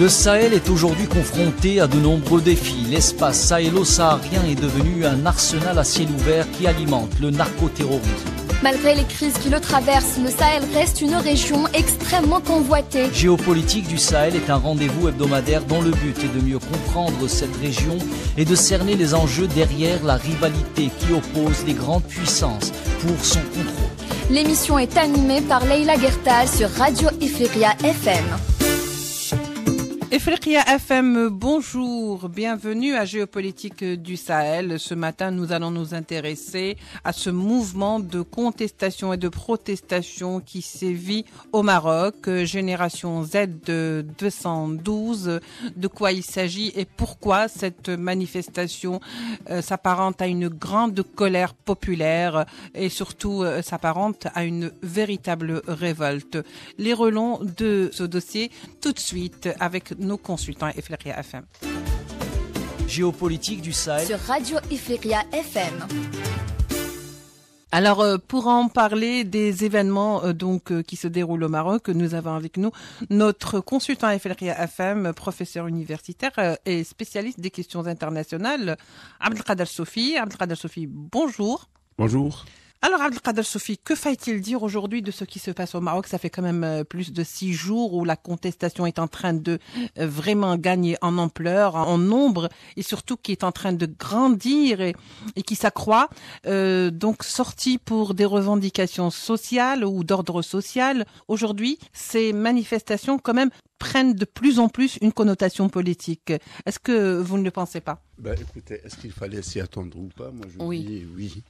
Le Sahel est aujourd'hui confronté à de nombreux défis. L'espace sahélo-saharien est devenu un arsenal à ciel ouvert qui alimente le narcoterrorisme. Malgré les crises qui le traversent, le Sahel reste une région extrêmement convoitée. Géopolitique du Sahel est un rendez-vous hebdomadaire dont le but est de mieux comprendre cette région et de cerner les enjeux derrière la rivalité qui oppose les grandes puissances pour son contrôle. L'émission est animée par Leïla Gertal sur Radio Ifriqiya FM. Ifriqiya FM, bonjour, bienvenue à Géopolitique du Sahel. Ce matin, nous allons nous intéresser à ce mouvement de contestation et de protestation qui sévit au Maroc, Génération Z de 212. De quoi il s'agit et pourquoi cette manifestation s'apparente à une grande colère populaire et surtout s'apparente à une véritable révolte. Les relons de ce dossier tout de suite avec nos consultants Ifriqiya FM. Géopolitique du Sahel sur Radio Ifriqiya FM. Alors, pour en parler des événements qui se déroulent au Maroc, nous avons avec nous notre consultant Ifriqiya FM, professeur universitaire et spécialiste des questions internationales, Abdelkader Sofi. Abdelkader Sofi, bonjour. Bonjour. Alors, Abdelkader Sofi, que faut-il dire aujourd'hui de ce qui se passe au Maroc? Ça fait quand même plus de 6 jours où la contestation est en train de vraiment gagner en ampleur, en nombre, et surtout qui est en train de grandir et qui s'accroît. Donc, sorti pour des revendications sociales ou d'ordre social. Aujourd'hui, ces manifestations quand même prennent de plus en plus une connotation politique. Est-ce que vous ne le pensez pas? Écoutez, est-ce qu'il fallait s'y attendre ou pas? Moi, je dis oui.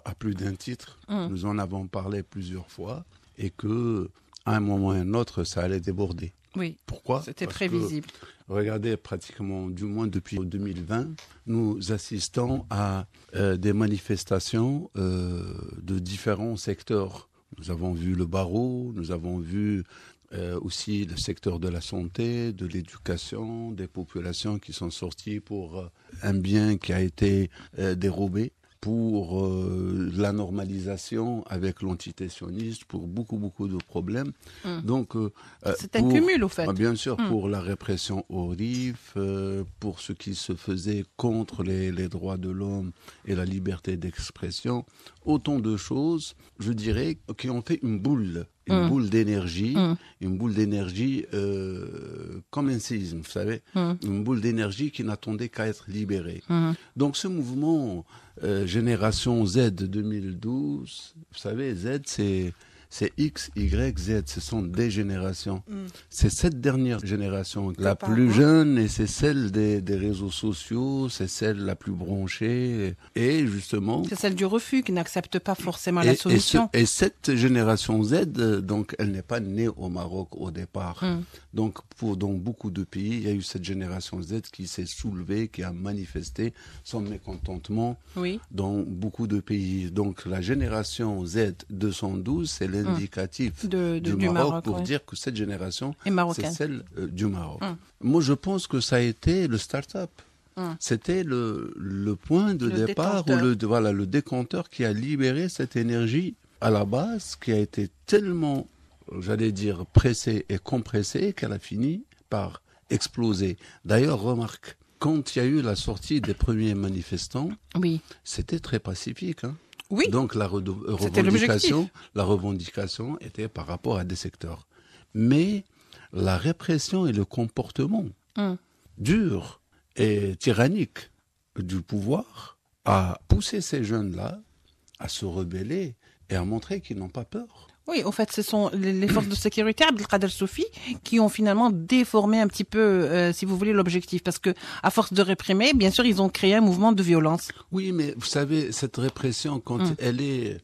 À plus d'un titre, nous en avons parlé plusieurs fois et que à un moment ou à un autre, ça allait déborder. Oui. Pourquoi? C'était prévisible. Regardez, pratiquement, du moins depuis 2020, nous assistons à des manifestations de différents secteurs. Nous avons vu le barreau, nous avons vu aussi le secteur de la santé, de l'éducation, des populations qui sont sorties pour un bien qui a été dérobé, pour la normalisation avec l'entité sioniste, pour beaucoup de problèmes. Donc, c'est un cumul, au fait. Bien sûr, pour la répression au RIF, pour ce qui se faisait contre les droits de l'homme et la liberté d'expression. Autant de choses, je dirais, qui ont fait une boule d'énergie, une boule d'énergie comme un séisme, vous savez, une boule d'énergie qui n'attendait qu'à être libérée. Donc ce mouvement Génération Z de 2012, vous savez, Z c'est X, Y, Z, ce sont des générations. C'est cette dernière génération, la plus jeune, et c'est celle des réseaux sociaux, c'est celle la plus branchée, et justement... C'est celle du refus, qui n'accepte pas forcément la solution. Et cette génération Z, donc, elle n'est pas née au Maroc au départ. Donc, dans beaucoup de pays, il y a eu cette génération Z qui s'est soulevée, qui a manifesté son mécontentement dans beaucoup de pays. Donc, la génération Z 212, c'est l'indicatif du Maroc pour dire que cette génération, c'est celle du Maroc. Moi, je pense que ça a été le start-up. C'était le point de départ, ou le décanteur qui a libéré cette énergie à la base, qui a été tellement, j'allais dire, pressée et compressée qu'elle a fini par exploser. D'ailleurs, remarque, quand il y a eu la sortie des premiers manifestants, c'était très pacifique, Oui. Donc la revendication était par rapport à des secteurs. Mais la répression et le comportement dur et tyrannique du pouvoir a poussé ces jeunes-là à se rebeller et à montrer qu'ils n'ont pas peur. Oui, en fait, ce sont les forces de sécurité, Abdelkader Sofi, qui ont finalement déformé un petit peu, si vous voulez, l'objectif. Parce que, à force de réprimer, bien sûr, ils ont créé un mouvement de violence. Oui, mais vous savez, cette répression, quand elle est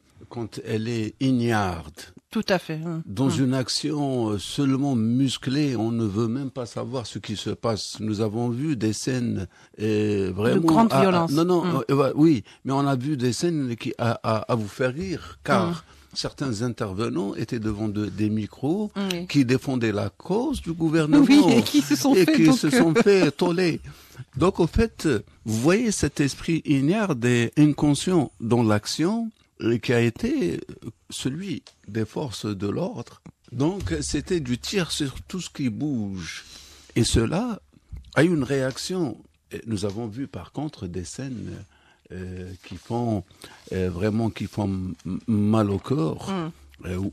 ignarde, tout à fait. Dans une action seulement musclée, on ne veut même pas savoir ce qui se passe. Nous avons vu des scènes vraiment... De grande violence. Oui, mais on a vu des scènes à vous faire rire, car... Certains intervenants étaient devant des micros qui défendaient la cause du gouvernement et qui se sont fait toller. Donc, au fait, vous voyez cet esprit ignare et inconscient dans l'action qui a été celui des forces de l'ordre. Donc, c'était du tir sur tout ce qui bouge. Et cela a eu une réaction. Nous avons vu par contre des scènes qui font mal au corps,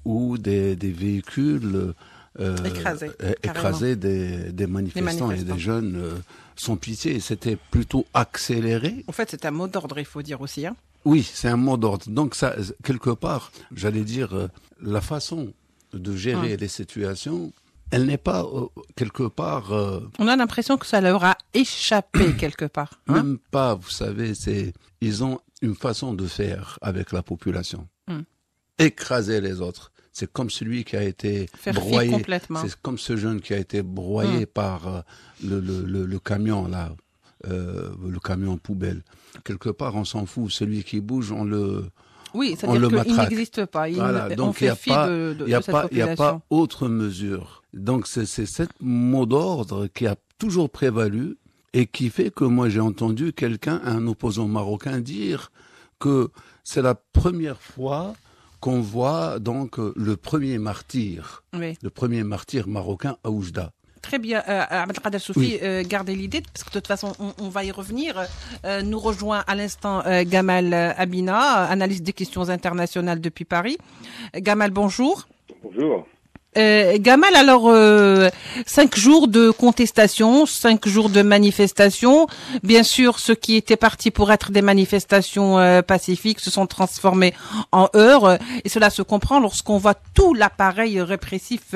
où des véhicules écraser des manifestants et des jeunes sans pitié. C'était plutôt accéléré. En fait, c'est un mot d'ordre, il faut dire aussi. Hein. Oui, c'est un mot d'ordre. Donc, ça, quelque part, j'allais dire, la façon de gérer les situations, elle n'est pas quelque part... On a l'impression que ça leur a échappé quelque part. Hein. Même pas, vous savez, ils ont une façon de faire avec la population. Écraser les autres. C'est comme celui qui a été broyé. C'est comme ce jeune qui a été broyé par le camion là, le camion poubelle. Quelque part, on s'en fout. Celui qui bouge, on le matraque. Il n'existe pas. Donc il n'y a pas autre mesure. Donc c'est cet mot d'ordre qui a toujours prévalu et qui fait que moi j'ai entendu un opposant marocain dire que c'est la première fois qu'on voit donc le premier martyr marocain à Oujda. Très bien, Abdelkader Soufi, gardez l'idée, parce que de toute façon, on va y revenir. Nous rejoint à l'instant Gamal Abina, analyste des questions internationales depuis Paris. Gamal, bonjour. Bonjour. Gamal, alors 5 jours de contestation, 5 jours de manifestation. Bien sûr, ceux qui étaient partis pour être des manifestations pacifiques se sont transformés en heurts. Et cela se comprend lorsqu'on voit tout l'appareil répressif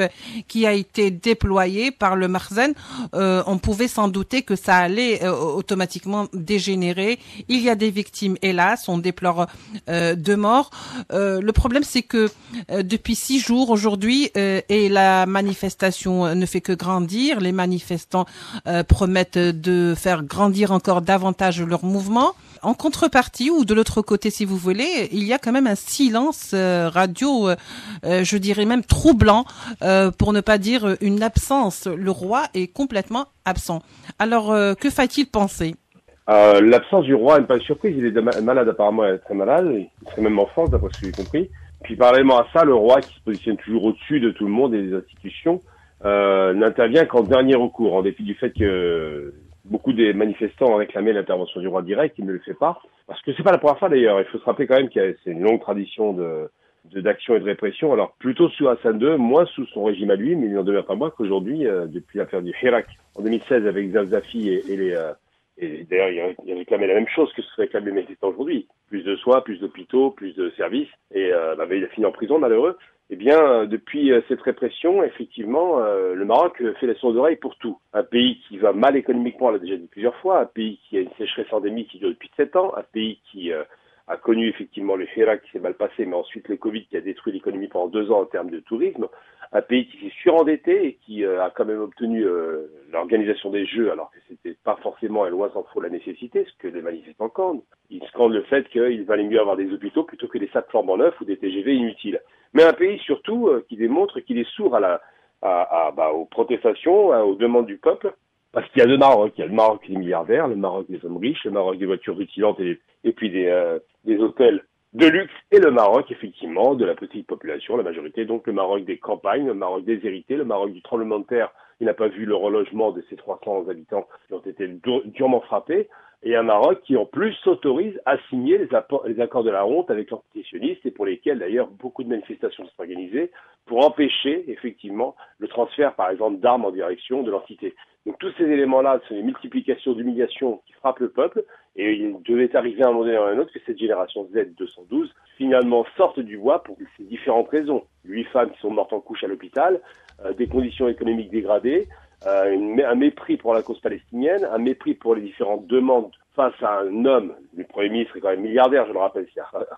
qui a été déployé par le Marzen. On pouvait s'en douter que ça allait automatiquement dégénérer. Il y a des victimes, hélas, on déplore 2 morts. Le problème, c'est que depuis 6 jours aujourd'hui, et la manifestation ne fait que grandir. Les manifestants promettent de faire grandir encore davantage leur mouvement. En contrepartie, ou de l'autre côté si vous voulez, il y a quand même un silence radio, je dirais même troublant, pour ne pas dire une absence. Le roi est complètement absent. Alors, que faut-il penser ? L'absence du roi n'est pas une surprise. Il est malade apparemment, il est très malade. Il serait même en France, d'après ce que j'ai compris. Puis parallèlement à ça, le roi, qui se positionne toujours au-dessus de tout le monde et des institutions, n'intervient qu'en dernier recours, en dépit du fait que beaucoup des manifestants ont réclamé l'intervention du roi direct. Il ne le fait pas, parce que c'est pas la première fois d'ailleurs. Il faut se rappeler quand même c'est une longue tradition d'action et de répression. Alors plutôt sous Hassan II, moins sous son régime à lui, mais il n'en demeure pas moins qu'aujourd'hui, depuis l'affaire du Hirak en 2016 avec Zarzafi et d'ailleurs, il réclamait la même chose que ce que réclament les manifestants aujourd'hui. Plus de soins, plus d'hôpitaux, plus de services. Et il a fini en prison, malheureux. Eh bien, depuis cette répression, effectivement, le Maroc fait la sourde oreille pour tout. Un pays qui va mal économiquement, on l'a déjà dit plusieurs fois. Un pays qui a une sécheresse endémique qui dure depuis 7 ans. Un pays qui a connu effectivement le Hirak qui s'est mal passé, mais ensuite le Covid qui a détruit l'économie pendant 2 ans en termes de tourisme. Un pays qui s'est surendetté et qui a quand même obtenu l'organisation des Jeux, alors que c'était pas forcément, et loin s'en faut, la nécessité, ce que les manifestants scandent. Ils scandent le fait qu'il valait mieux avoir des hôpitaux plutôt que des sacs flambant neufs ou des TGV inutiles. Mais un pays surtout qui démontre qu'il est sourd aux protestations, aux demandes du peuple. Parce qu'il y a 2 Maroc. Il y a le Maroc des milliardaires, le Maroc des hommes riches, le Maroc des voitures rutilantes et puis des hôtels de luxe, et le Maroc, effectivement, de la petite population, la majorité, donc le Maroc des campagnes, le Maroc déshérité, le Maroc du tremblement de terre, il n'a pas vu le relogement de ces 300 habitants qui ont été durement frappés, et un Maroc qui, en plus, s'autorise à signer les accords de la honte avec leurs pétitionnistes, et pour lesquels, d'ailleurs, beaucoup de manifestations sont organisées, pour empêcher, effectivement, le transfert, par exemple, d'armes en direction de l'entité. Donc tous ces éléments-là, c'est une multiplication d'humiliations qui frappent le peuple, et il devait arriver à un moment donné ou à un autre que cette génération Z 212, finalement, sorte du bois pour ces différentes raisons. 8 femmes qui sont mortes en couche à l'hôpital, des conditions économiques dégradées, un mépris pour la cause palestinienne, un mépris pour les différentes demandes face à un homme, le Premier ministre est quand même milliardaire, je le rappelle,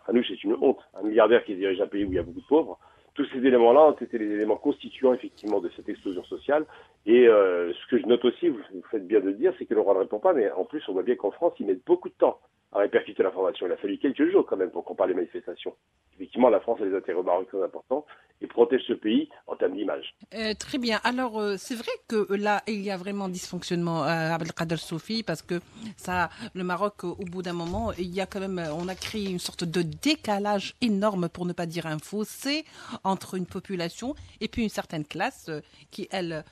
Hanouch, c'est une honte, un milliardaire qui dirige un pays où il y a beaucoup de pauvres. Tous ces éléments-là ont été les éléments constituants effectivement de cette explosion sociale. Et ce que je note aussi, vous faites bien de le dire, c'est que le roi ne répond pas, mais en plus on voit bien qu'en France, ils mettent beaucoup de temps à répercuter l'information. Il a fallu quelques jours quand même pour qu'on parle des manifestations. Effectivement, la France a des intérêts au Maroc très importants et protège ce pays en termes d'image. Très bien. Alors, c'est vrai que là, il y a vraiment dysfonctionnement à Abdelkader Soufi parce que le Maroc, au bout d'un moment, il y a quand même, on a créé une sorte de décalage énorme, pour ne pas dire un fossé, entre une population et puis une certaine classe qui, elle,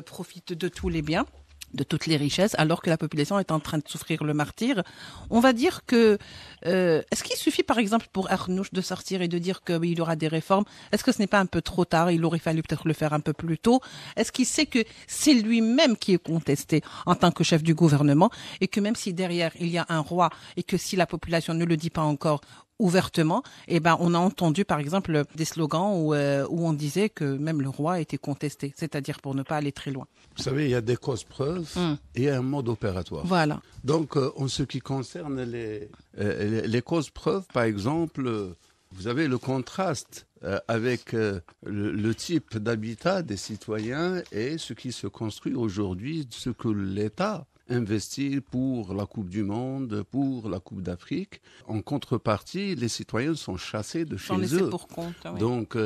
profite de tous les biens, de toutes les richesses, alors que la population est en train de souffrir le martyre. On va dire que, est-ce qu'il suffit par exemple pour Arnouch de sortir et de dire qu'il y aura des réformes? Est-ce que ce n'est pas un peu trop tard? Il aurait fallu peut-être le faire un peu plus tôt. Est-ce qu'il sait que c'est lui-même qui est contesté en tant que chef du gouvernement et que même si derrière il y a un roi et que si la population ne le dit pas encore ouvertement, on a entendu par exemple des slogans où on disait que même le roi était contesté, c'est-à-dire pour ne pas aller très loin. Vous savez, il y a des causes-preuves et un mode opératoire. Voilà. Donc, en ce qui concerne les causes-preuves, par exemple, vous avez le contraste avec le type d'habitat des citoyens et ce qui se construit aujourd'hui, ce que l'État investit pour la Coupe du Monde, pour la Coupe d'Afrique. En contrepartie, les citoyens sont chassés de chez eux. Pour compte, oui. Donc,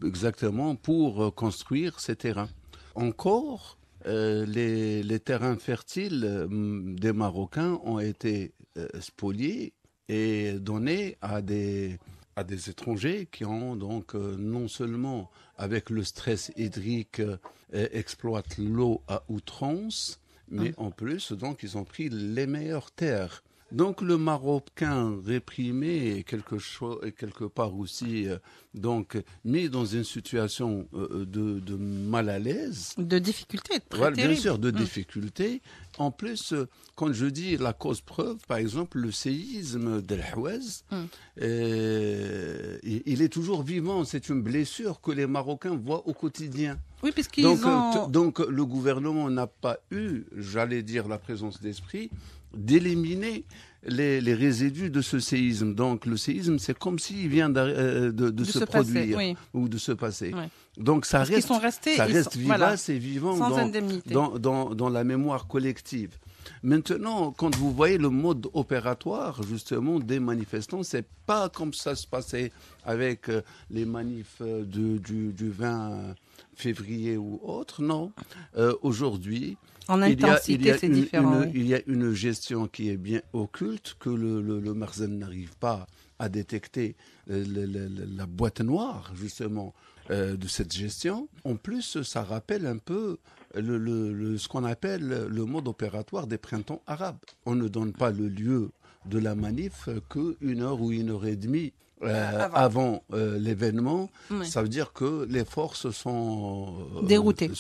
exactement, pour construire ces terrains. Encore, les terrains fertiles des Marocains ont été spoliés et donnés à des étrangers qui ont donc non seulement avec le stress hydrique exploitent l'eau à outrance, mais en plus, donc, ils ont pris les meilleures terres. Donc, le Marocain réprimé, quelque part aussi, donc, mis dans une situation de mal à l'aise. De difficulté, très voilà, terrible. Bien sûr, de difficulté. En plus, quand je dis la cause preuve, par exemple, le séisme d'El Houez, il est toujours vivant. C'est une blessure que les Marocains voient au quotidien. Oui, puisqu'ils Donc, le gouvernement n'a pas eu, j'allais dire, la présence d'esprit d'éliminer les résidus de ce séisme. Donc, le séisme, c'est comme s'il vient de se produire ou de se passer. Oui. Donc, ça reste vivace et vivant dans la mémoire collective. Maintenant, quand vous voyez le mode opératoire, justement, des manifestants, c'est pas comme ça se passait avec les manifs du 20 février ou autre, non. Aujourd'hui, en intensité, c'est différent. Il y a une gestion qui est bien occulte, que le Marzen n'arrive pas à détecter la boîte noire, justement, de cette gestion. En plus, ça rappelle un peu ce qu'on appelle le mode opératoire des printemps arabes. On ne donne pas le lieu de la manif qu'une heure ou une heure et demie avant l'événement. Oui. Ça veut dire que les forces sont déroutées.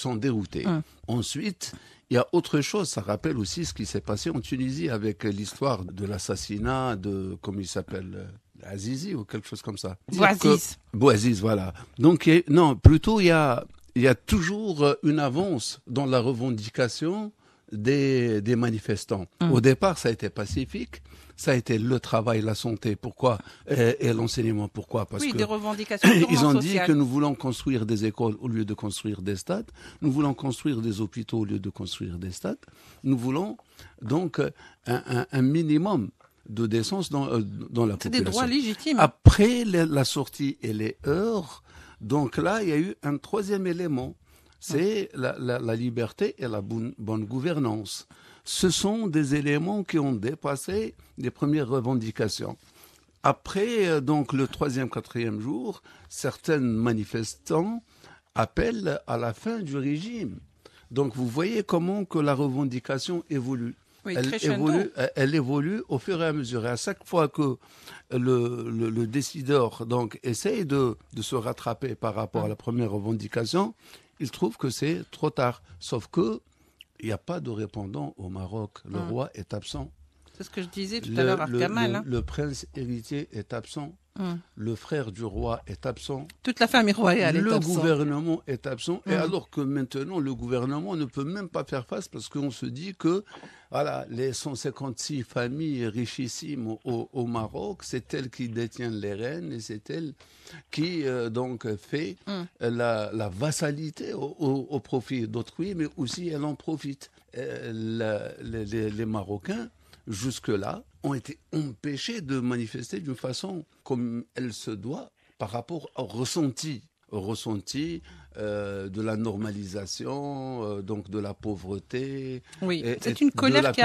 Ensuite, il y a autre chose. Ça rappelle aussi ce qui s'est passé en Tunisie avec l'histoire de l'assassinat de, comment il s'appelle, Azizi ou quelque chose comme ça. Bouaziz, voilà. Donc, plutôt il y a toujours une avance dans la revendication des manifestants. Au départ, ça a été pacifique. Ça a été le travail, la santé. Pourquoi? Et l'enseignement. Pourquoi? Parce que des revendications ils ont dit que nous voulons construire des écoles au lieu de construire des stades. Nous voulons construire des hôpitaux au lieu de construire des stades. Nous voulons donc un minimum de décence dans la population. C'est des droits légitimes. Après la sortie et les heures, donc là, il y a eu un troisième élément. C'est la liberté et la bonne gouvernance. Ce sont des éléments qui ont dépassé les premières revendications. Après, donc, le 3e, 4e jour, certains manifestants appellent à la fin du régime. Donc, vous voyez comment que la revendication évolue. Oui, elle évolue au fur et à mesure. Et à chaque fois que le décideur donc, essaye de se rattraper par rapport à la première revendication, il trouve que c'est trop tard. Sauf que il n'y a pas de répondant au Maroc. Le roi est absent. C'est ce que je disais tout à l'heure à Kamal. Le prince héritier est absent. Le frère du roi est absent. Toute la famille royale est absente. Le gouvernement est absent. Et alors que maintenant, le gouvernement ne peut même pas faire face parce qu'on se dit que voilà, les 156 familles richissimes au Maroc, c'est elle qui détient les rênes et c'est elle qui donc fait la vassalité au profit d'autrui, mais aussi elle en profite. Les Marocains, jusque-là, ont été empêchés de manifester d'une façon comme elle se doit par rapport au ressenti de la normalisation, donc de la pauvreté. Oui, c'est une colère qui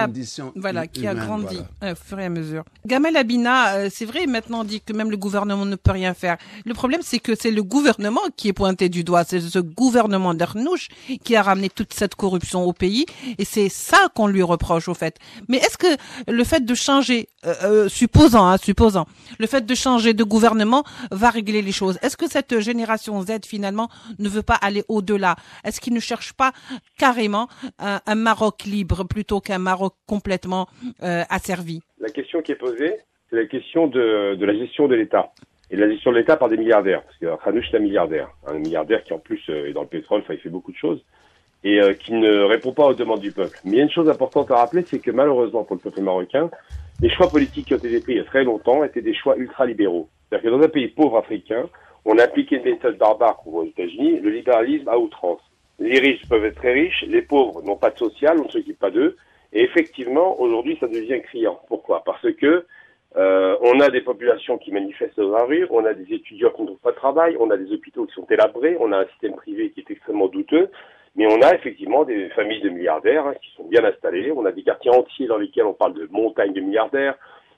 a grandi au fur et à mesure. Gamal Abina, c'est vrai, maintenant on dit que même le gouvernement ne peut rien faire. Le problème, c'est que c'est le gouvernement qui est pointé du doigt. C'est ce gouvernement d'Arnouch qui a ramené toute cette corruption au pays, et c'est ça qu'on lui reproche au fait. Mais est-ce que le fait de changer, supposant, le fait de changer de gouvernement va régler les choses? Est-ce que cette génération Z finalement ne veut pas aller au-delà? Est-ce qu'ils ne cherchent pas carrément un Maroc libre plutôt qu'un Maroc complètement asservi? La question qui est posée, c'est la question de la gestion de l'État. Et de la gestion de l'État par des milliardaires. Parce que Khanouch est un milliardaire qui en plus est dans le pétrole, il fait beaucoup de choses, et qui ne répond pas aux demandes du peuple. Mais il y a une chose importante à rappeler, c'est que malheureusement pour le peuple marocain, les choix politiques qui ont été pris il y a très longtemps étaient des choix ultralibéraux. C'est-à-dire que dans un pays pauvre africain, on a appliqué une méthode barbare comme aux États-Unis, le libéralisme à outrance. Les riches peuvent être très riches, les pauvres n'ont pas de social, on ne s'occupe pas d'eux. Et effectivement, aujourd'hui, ça devient criant. Pourquoi? Parce que on a des populations qui manifestent dans la rue, on a des étudiants qui ne trouvent pas de travail, on a des hôpitaux qui sont délabrés, on a un système privé qui est extrêmement douteux, mais on a effectivement des familles de milliardaires qui sont bien installées, on a des quartiers entiers dans lesquels on parle de montagnes de milliardaires,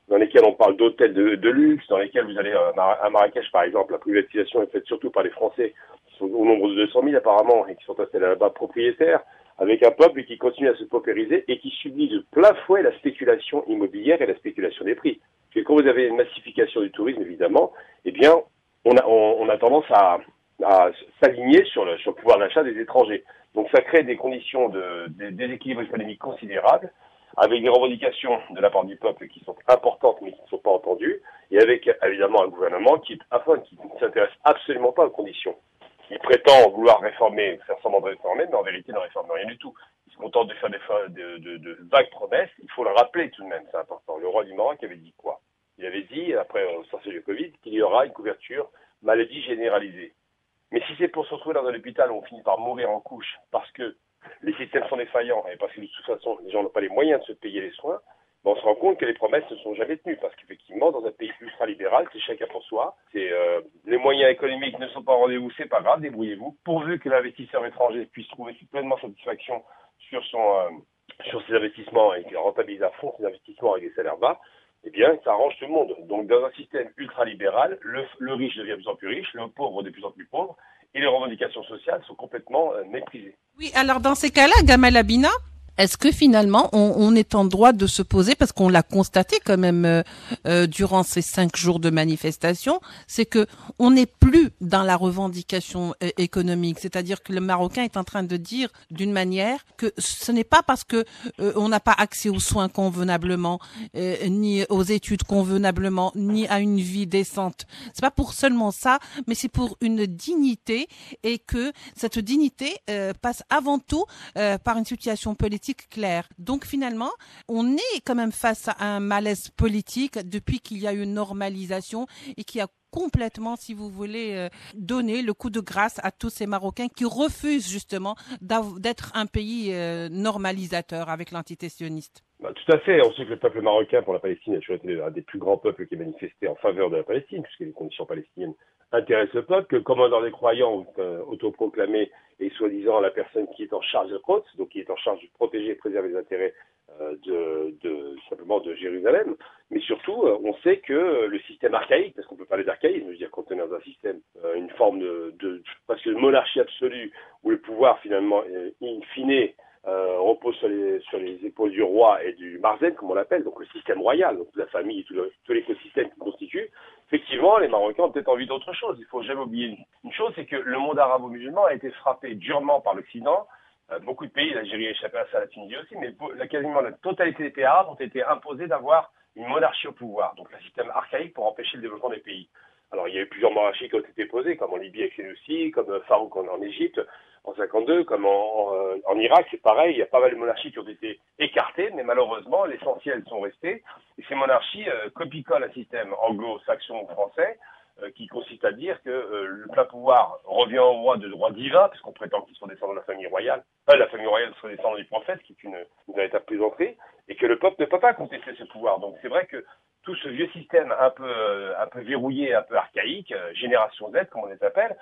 dans lesquels on parle d'hôtels de luxe, dans lesquels vous allez à Marrakech par exemple, la privatisation est faite surtout par les Français qui sont au nombre de 200 000 apparemment et qui sont installés là-bas propriétaires, avec un peuple qui continue à se paupériser et qui subit de plein fouet la spéculation immobilière et la spéculation des prix. Parce que quand vous avez une massification du tourisme évidemment, eh bien on a tendance à s'aligner sur le pouvoir d'achat des étrangers. Donc ça crée des conditions de déséquilibre économique considérables, avec des revendications de la part du peuple qui sont importantes mais qui ne sont pas entendues, et avec évidemment un gouvernement qui ne s'intéresse absolument pas aux conditions. Il prétend vouloir réformer, faire semblant de réformer, mais en vérité ne réforme rien du tout. Il se contente de faire de vagues promesses. Il faut le rappeler tout de même, c'est important. Le roi du Maroc avait dit quoi? Il avait dit, après sortir du Covid, qu'il y aura une couverture maladie généralisée. Mais si c'est pour se retrouver dans un hôpital où on finit par mourir en couche parce que les systèmes sont défaillants et parce que de toute façon les gens n'ont pas les moyens de se payer les soins, ben on se rend compte que les promesses ne sont jamais tenues parce qu'effectivement dans un pays ultralibéral, c'est chacun pour soi, les moyens économiques ne sont pas au rendez-vous, c'est pas grave, débrouillez-vous, pourvu que l'investisseur étranger puisse trouver pleinement satisfaction sur ses investissements et qu'il rentabilise à fond ses investissements avec des salaires bas, eh bien, ça arrange tout le monde. Donc, dans un système ultralibéral, le riche devient de plus en plus riche, le pauvre de plus en plus pauvre, et les revendications sociales sont complètement méprisées. Oui, alors dans ces cas-là, Gamal Abina, est-ce que finalement on est en droit de se poser, parce qu'on l'a constaté quand même durant ces 5 jours de manifestation, c'est que on n'est plus dans la revendication économique, c'est-à-dire que le Marocain est en train de dire d'une manière que ce n'est pas parce que on n'a pas accès aux soins convenablement, ni aux études convenablement, ni à une vie décente. C'est pas pour seulement ça, mais c'est pour une dignité, et que cette dignité passe avant tout par une situation politique claire. Donc finalement, on est quand même face à un malaise politique depuis qu'il y a eu une normalisation et qui a complètement, si vous voulez, donné le coup de grâce à tous ces Marocains qui refusent justement d'être un pays normalisateur avec l'entité sioniste. Tout à fait. On sait que le peuple marocain pour la Palestine a toujours été un des plus grands peuples qui a manifesté en faveur de la Palestine, puisque les conditions palestiniennes intéressent le peuple, que le commandant des croyants autoproclamé est soi-disant la personne qui est en charge de Quds, donc qui est en charge de protéger et préserver les intérêts simplement de Jérusalem. Mais surtout, on sait que le système archaïque, parce qu'on peut parler d'archaïsme, je veux dire qu'on est dans un système, une forme presque de monarchie absolue, où le pouvoir finalement, in fine, repose sur les épaules du roi et du marzen, comme on l'appelle, donc le système royal, donc la famille et tout l'écosystème qui constitue. Effectivement, les Marocains ont peut-être envie d'autre chose. Il faut jamais oublier une chose, c'est que le monde arabo-musulman a été frappé durement par l'Occident. Beaucoup de pays, l'Algérie a échappé à ça, la Tunisie aussi, mais quasiment la totalité des pays arabes ont été imposés d'avoir une monarchie au pouvoir, donc un système archaïque pour empêcher le développement des pays. Alors il y a eu plusieurs monarchies qui ont été posées, comme en Libye avec Sénoussi, comme Farouk en Égypte, en 52, comme en Irak, c'est pareil, il y a pas mal de monarchies qui ont été écartées, mais malheureusement, l'essentiel sont restés. Et ces monarchies copie-collent un système anglo-saxon ou français, qui consiste à dire que le plein pouvoir revient au roi de droit divin, puisqu'on prétend qu'ils sont descendants de la famille royale. La famille royale serait descendant du prophète, qui est une véritable plaisanterie, et que le peuple ne peut pas contester ce pouvoir. Donc c'est vrai que tout ce vieux système un peu verrouillé, un peu archaïque, génération Z, comme on les appelle,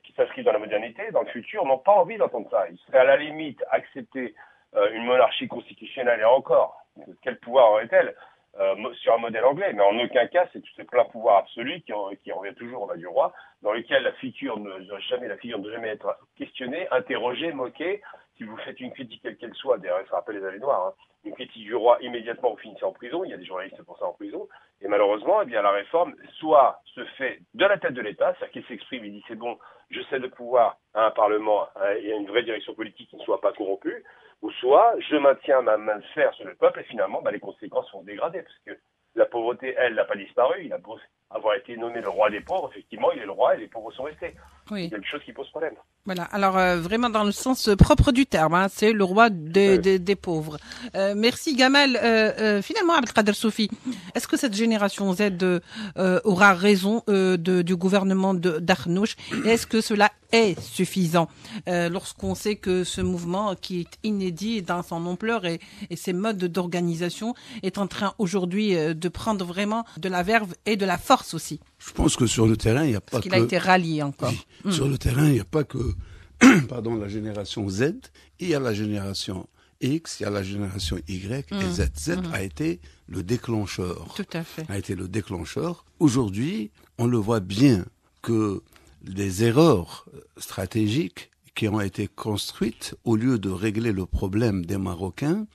qui s'inscrivent dans la modernité, dans le futur, n'ont pas envie d'entendre ça. Ils seraient à la limite accepter une monarchie constitutionnelle, et encore, quel pouvoir aurait-elle sur un modèle anglais, mais en aucun cas c'est ce plein pouvoir absolu qui revient toujours au bas du roi, dans lequel la figure ne doit jamais être questionnée, interrogée, moquée. Si vous faites une critique quelle qu'elle soit, d'ailleurs ça rappelle les années noires, hein, une critique du roi, immédiatement vous finissez en prison, il y a des journalistes pour ça en prison, et malheureusement, eh bien, la réforme soit se fait de la tête de l'État, c'est-à-dire qu'il s'exprime, il dit c'est bon, je cède le pouvoir à un Parlement et à une vraie direction politique qui ne soit pas corrompue, ou soit je maintiens ma main de fer sur le peuple et finalement les conséquences vont se dégrader, parce que la pauvreté, elle, n'a pas disparu, il a beau avoir été nommé le roi des pauvres, effectivement, il est le roi et les pauvres sont restés. Oui. C'est quelque chose qui pose problème. Voilà, alors vraiment dans le sens propre du terme, hein, c'est le roi des pauvres. Merci Gamal. Finalement, Abdelkader Sofi, est-ce que cette génération Z aura raison du gouvernement d'Arnouch, et est-ce que cela est suffisant lorsqu'on sait que ce mouvement qui est inédit dans son ampleur et ses modes d'organisation est en train aujourd'hui de prendre vraiment de la verve et de la force aussi? Je pense que sur le terrain, il n'y a pas Parce qu'il a été rallié encore. Oui, sur le terrain, il n'y a pas que la génération Z, il y a la génération X, il y a la génération Y et Z. Z a été le déclencheur. Tout à fait. A été le déclencheur. Aujourd'hui, on le voit bien que les erreurs stratégiques qui ont été construites, au lieu de régler le problème des Marocains,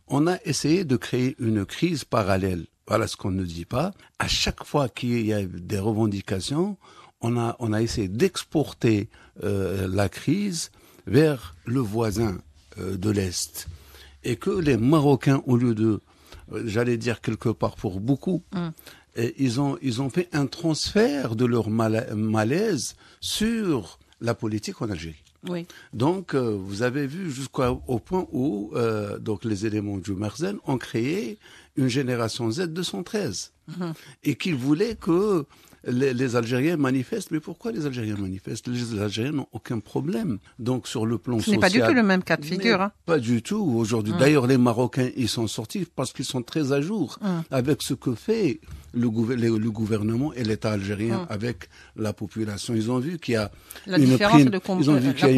on a essayé de créer une crise parallèle. Voilà ce qu'on ne dit pas. À chaque fois qu'il y a des revendications, on a essayé d'exporter la crise vers le voisin de l'Est. Et que les Marocains, au lieu de, j'allais dire quelque part pour beaucoup, ils ont fait un transfert de leur malaise sur la politique en Algérie. Oui. Donc, vous avez vu jusqu'au point où donc les éléments du Merzen ont créé une génération Z 213 et qu'ils voulaient que les Algériens manifestent. Mais pourquoi les Algériens manifestent? Les Algériens n'ont aucun problème. Donc, sur le plan social... Ce n'est pas du tout le même cas de figure. Hein. Pas du tout aujourd'hui. D'ailleurs, les Marocains, ils sont sortis parce qu'ils sont très à jour avec ce que fait le gouvernement et l'État algérien avec la population. Ils ont vu qu'il y a une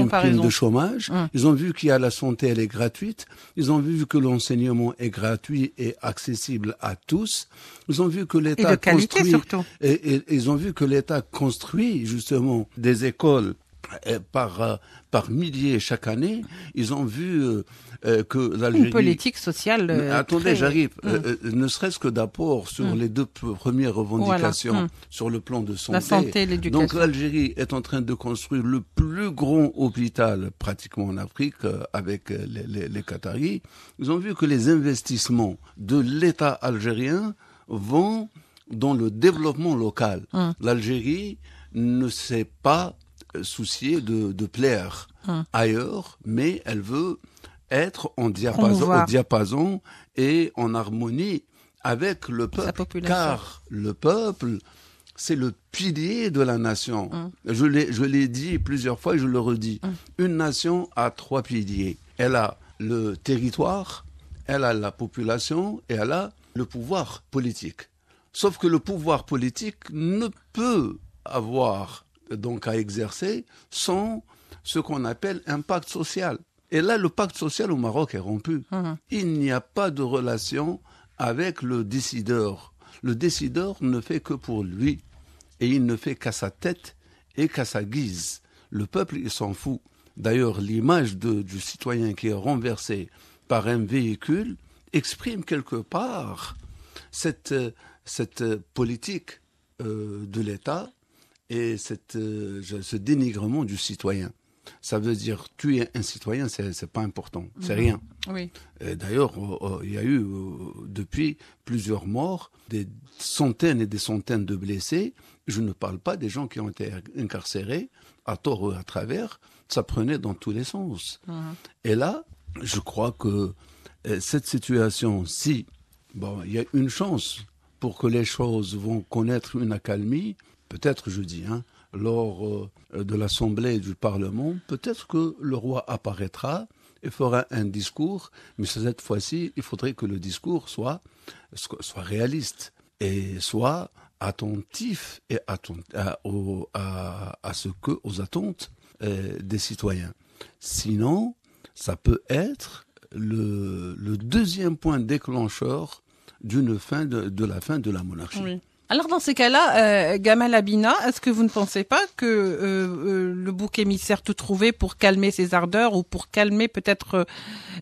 prime de chômage. Ils ont vu qu'il y a la santé, elle est gratuite. Ils ont vu que l'enseignement est gratuit et accessible à tous. Ils ont vu que l'État construit, surtout. Et ils ont vu que l'État construit justement des écoles par milliers chaque année. Ils ont vu que l'Algérie... Une politique sociale... Attendez, j'arrive. Ne serait-ce que d'apport sur les deux premières revendications sur le plan de santé. La santé et l'éducation. Donc l'Algérie est en train de construire le plus grand hôpital pratiquement en Afrique avec les Qataris. Ils ont vu que les investissements de l'État algérien vont dans le développement local. L'Algérie ne s'est pas souciée de plaire ailleurs, mais elle veut être au diapason et en harmonie avec le peuple, car le peuple, c'est le pilier de la nation. Je l'ai dit plusieurs fois et je le redis. Une nation a 3 piliers. Elle a le territoire, elle a la population et elle a le pouvoir politique. Sauf que le pouvoir politique ne peut avoir donc à exercer sans ce qu'on appelle un pacte social. Et là, le pacte social au Maroc est rompu. Il n'y a pas de relation avec le décideur. Le décideur ne fait que pour lui et il ne fait qu'à sa tête et qu'à sa guise. Le peuple, il s'en fout. D'ailleurs, l'image du citoyen qui est renversé par un véhicule exprime quelque part cette politique de l'État et ce dénigrement du citoyen. Ça veut dire tuer un citoyen, c'est pas important, c'est rien. Oui. D'ailleurs, il y a eu depuis plusieurs morts, des centaines et des centaines de blessés. Je ne parle pas des gens qui ont été incarcérés à tort ou à travers. Ça prenait dans tous les sens. Et là, je crois que cette situation, si il y a une chance pour que les choses vont connaître une accalmie, peut-être je dis, lors de l'Assemblée du Parlement, peut-être que le roi apparaîtra et fera un discours, mais cette fois-ci, il faudrait que le discours soit réaliste et soit attentif et aux attentes des citoyens. Sinon, ça peut être le deuxième point déclencheur de la fin de la monarchie. Oui. Alors dans ces cas-là, Gamal Abina, est-ce que vous ne pensez pas que le bouc émissaire tout trouvé pour calmer ces ardeurs ou pour calmer peut-être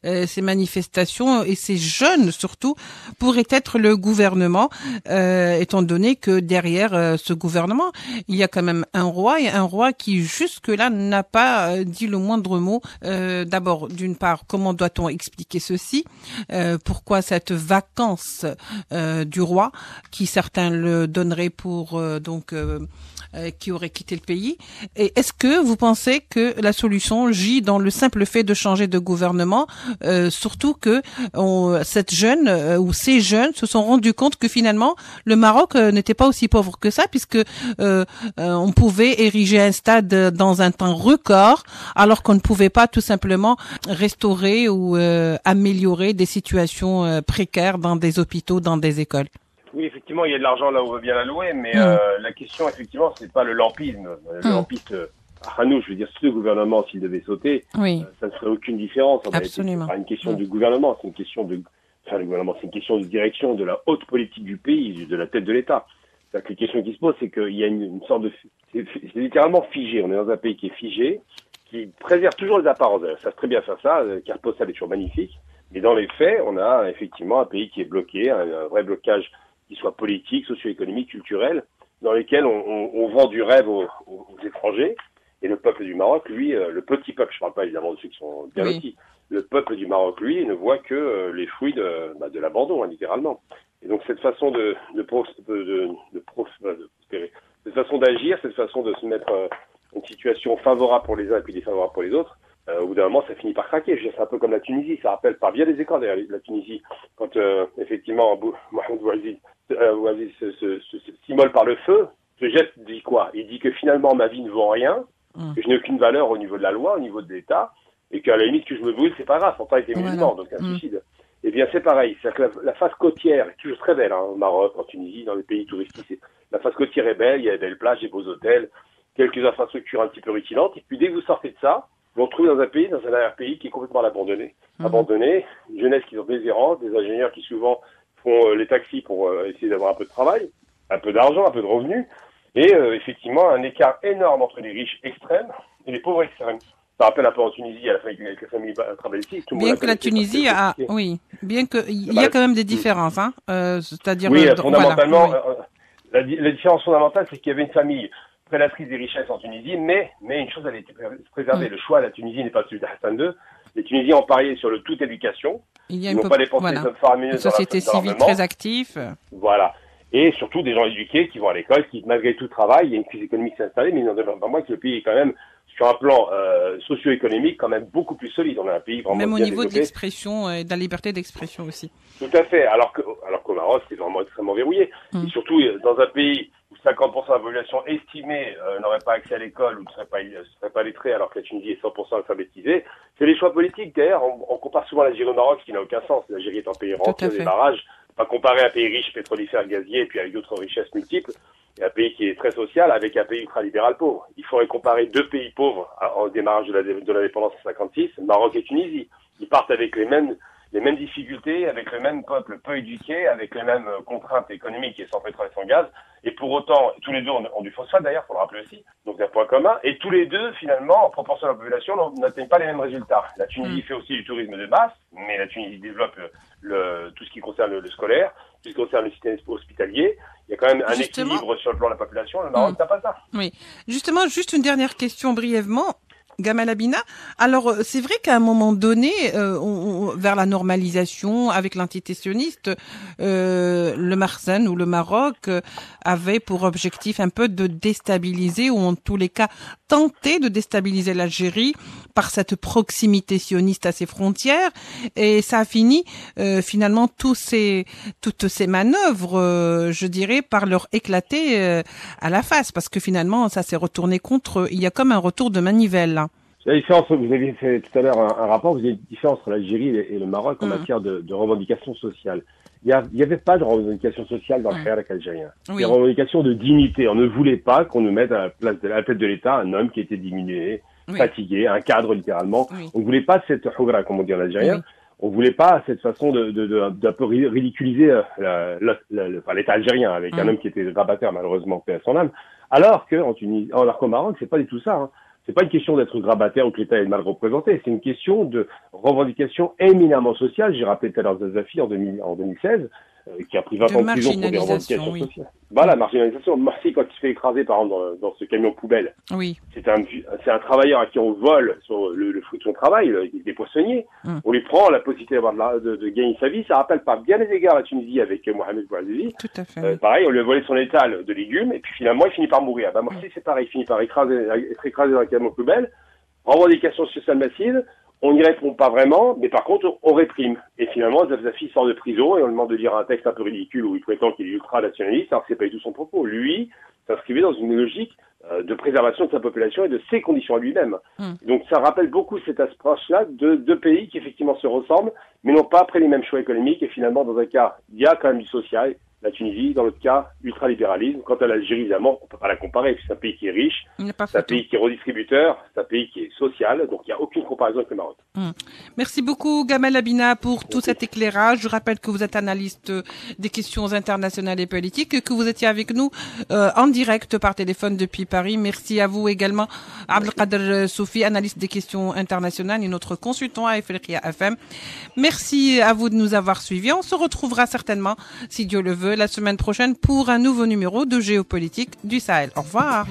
ces manifestations et ces jeunes surtout pourrait être le gouvernement, étant donné que derrière ce gouvernement, il y a quand même un roi qui jusque-là n'a pas dit le moindre mot. D'abord, d'une part, comment doit-on expliquer ceci? Pourquoi cette vacance du roi qui certains le donnerait pour qui aurait quitté le pays. Et est-ce que vous pensez que la solution gît dans le simple fait de changer de gouvernement, surtout que cette jeune ou ces jeunes se sont rendus compte que finalement le Maroc n'était pas aussi pauvre que ça, puisque on pouvait ériger un stade dans un temps record, alors qu'on ne pouvait pas tout simplement restaurer ou améliorer des situations précaires dans des hôpitaux, dans des écoles. Oui, effectivement, il y a de l'argent là où on veut bien l'allouer, mais la question, effectivement, c'est pas le lampisme. Le lampisme, Hanouch, je veux dire, ce gouvernement, s'il devait sauter, ça ne ferait aucune différence. Absolument. C'est pas une question du gouvernement, c'est une question de, le gouvernement, c'est une question de direction de la haute politique du pays, de la tête de l'État. C'est-à-dire que les questions qui se posent, c'est qu'il y a une sorte de, c'est littéralement figé. On est dans un pays qui est figé, qui préserve toujours les apparences. Ça savent très bien faire ça. Carte postale est toujours magnifique. Mais dans les faits, on a effectivement un pays qui est bloqué, un vrai blocage qui soit politique, socio-économique, culturel, dans lesquels on vend du rêve aux étrangers. Et le peuple du Maroc, lui, le petit peuple, je parle pas évidemment de ceux qui sont bien lotis, le peuple du Maroc, lui, ne voit que les fruits de l'abandon, littéralement. Et donc cette façon de prospérer, cette façon d'agir, cette façon de se mettre une situation favorable pour les uns et puis défavorable pour les autres, au bout d'un moment, ça finit par craquer. C'est un peu comme la Tunisie. Ça rappelle par bien des écarts d'ailleurs la Tunisie, quand effectivement Mohamed Bouazizi s'immole par le feu. Ce geste dit quoi? Il dit que finalement ma vie ne vaut rien, que je n'ai aucune valeur au niveau de la loi, au niveau de l'État, et qu'à la limite que je me brûle, c'est pas grave. Pourtant, il était musulman, donc un suicide. Eh bien, c'est pareil. C'est-à-dire que la face côtière est toujours très belle, au Maroc, en Tunisie, dans les pays touristiques. La face côtière est belle. Il y a des belles plages, des beaux hôtels, quelques infrastructures un petit peu rutilantes. Et puis dès que vous sortez de ça, vous vous retrouvez dans un arrière-pays qui est complètement abandonné, une jeunesse qui est désirante, des ingénieurs qui souvent font les taxis pour essayer d'avoir un peu de travail, un peu d'argent, un peu de revenus, et effectivement un écart énorme entre les riches extrêmes et les pauvres extrêmes. Ça rappelle un peu en Tunisie avec la famille travaillistique. Bien que la Tunisie a, bien que il y a quand même des différences, c'est-à-dire. Oui, fondamentalement, la différence fondamentale, c'est qu'il y avait une famille prédatrice des richesses en Tunisie, mais une chose, elle a été préservée. Le choix à la Tunisie n'est pas celui d'Hassan II. Les Tunisiens ont parié sur le toute éducation. Ils n'ont pas dépensé des sommes faramineuses une société civile très active. Voilà. Et surtout des gens éduqués qui vont à l'école, qui malgré tout travaillent. Il y a une crise économique qui s'est installée, mais il n'en demeure pas moins que le pays est quand même, sur un plan socio-économique, quand même beaucoup plus solide. On a un pays vraiment même bien au niveau développé. De l'expression et de la liberté d'expression aussi. Tout à fait. Alors qu'au Maroc, c'est vraiment extrêmement verrouillé. Et surtout, dans un pays où 50% de la population estimée n'aurait pas accès à l'école ou ne serait pas lettrée, alors que la Tunisie est 100% alphabétisée, c'est les choix politiques. D'ailleurs, on compare souvent l'Algérie au Maroc, ce qui n'a aucun sens. L'Algérie est un pays rentier, des barrages. Pas comparer un pays riche, pétrolifère, gazier, et puis avec d'autres richesses multiples, et un pays qui est très social avec un pays ultralibéral pauvre. Il faudrait comparer deux pays pauvres au démarrage de l'indépendance en 56, Maroc et Tunisie. Ils partent avec les mêmes difficultés, avec le même peuple peu éduqué, avec les mêmes contraintes économiques et sans pétrole et sans gaz. Et pour autant, tous les deux ont du phosphate d'ailleurs, faut le rappeler aussi. Donc un point commun. Et tous les deux, finalement, en proportion à la population, n'atteignent pas les mêmes résultats. La Tunisie fait aussi du tourisme de masse, mais la Tunisie développe tout ce qui concerne le scolaire, tout ce qui concerne le système hospitalier. Il y a quand même un équilibre sur le plan de la population. Le Maroc n'a pas ça. Oui. Justement, juste une dernière question brièvement. Gamal Abina, alors c'est vrai qu'à un moment donné, vers la normalisation avec l'entité sioniste, le Marsan ou le Maroc avait pour objectif un peu de déstabiliser ou en tous les cas tenter de déstabiliser l'Algérie par cette proximité sioniste à ses frontières, et ça a fini finalement toutes ces manœuvres, je dirais, par leur éclater à la face, parce que finalement ça s'est retourné contre eux. Il y a comme un retour de manivelle là. La différence, vous avez fait tout à l'heure un rapport, vous avez une différence entre l'Algérie et le Maroc en matière de revendications sociales. il n'y avait pas de revendication sociale dans le Hirak algérien. Oui. Des revendications de dignité. On ne voulait pas qu'on nous mette à la tête de l'État un homme qui était diminué, fatigué, un cadre littéralement. Oui. On ne voulait pas cette hougra, comme on dit en algérien. Oui. On voulait pas cette façon d'un peu ridiculiser l'État algérien avec un homme qui était grabataire, malheureusement, paix à son âme. Alors qu'au Maroc, c'est pas du tout ça. Hein. C'est pas une question d'être grabataire ou que l'État est mal représenté. C'est une question de revendication éminemment sociale. J'ai rappelé tout à l'heure Zazafi en 2016, qui a pris 20 ans de prison pour des revendications sociales. Voilà, marginalisation. Marseille, quand il se fait écraser, par exemple, dans ce camion poubelle, c'est un travailleur à qui on vole le fruit de son travail, des poissonniers. On lui prend la possibilité d'avoir de gagner sa vie. Ça rappelle par bien des égards la Tunisie avec Mohamed Bouazizi. Tout à fait. Pareil, on lui a volé son étal de légumes, et puis finalement, il finit par mourir. Marseille, c'est pareil. Il finit par être écrasé dans un camion poubelle. Revendication sociale massive. On n'y répond pas vraiment, mais par contre, on réprime. Et finalement, Zazafi sort de prison et on lui demande de lire un texte un peu ridicule où il prétend qu'il est ultra-nationaliste, alors que c'est pas du tout son propos. Lui s'inscrivait dans une logique de préservation de sa population et de ses conditions à lui-même. Donc ça rappelle beaucoup cette approche-là de deux pays qui effectivement se ressemblent, mais n'ont pas pris les mêmes choix économiques. Et finalement, dans un cas, il y a quand même du social, la Tunisie, dans l'autre cas, ultralibéralisme. Quant à l'Algérie, évidemment, on peut pas la comparer, c'est un pays qui est riche, c'est un pays qui est redistributeur, c'est un pays qui est social, donc il n'y a aucune comparaison avec le Maroc. Merci beaucoup, Gamal Labina, pour tout cet éclairage. Je rappelle que vous êtes analyste des questions internationales et politiques, que vous étiez avec nous en direct par téléphone depuis Paris. Merci à vous également, Abdelkader Soufi, analyste des questions internationales et notre consultant à Africa FM. Merci à vous de nous avoir suivis. On se retrouvera certainement, si Dieu le veut, la semaine prochaine pour un nouveau numéro de Géopolitique du Sahel. Au revoir.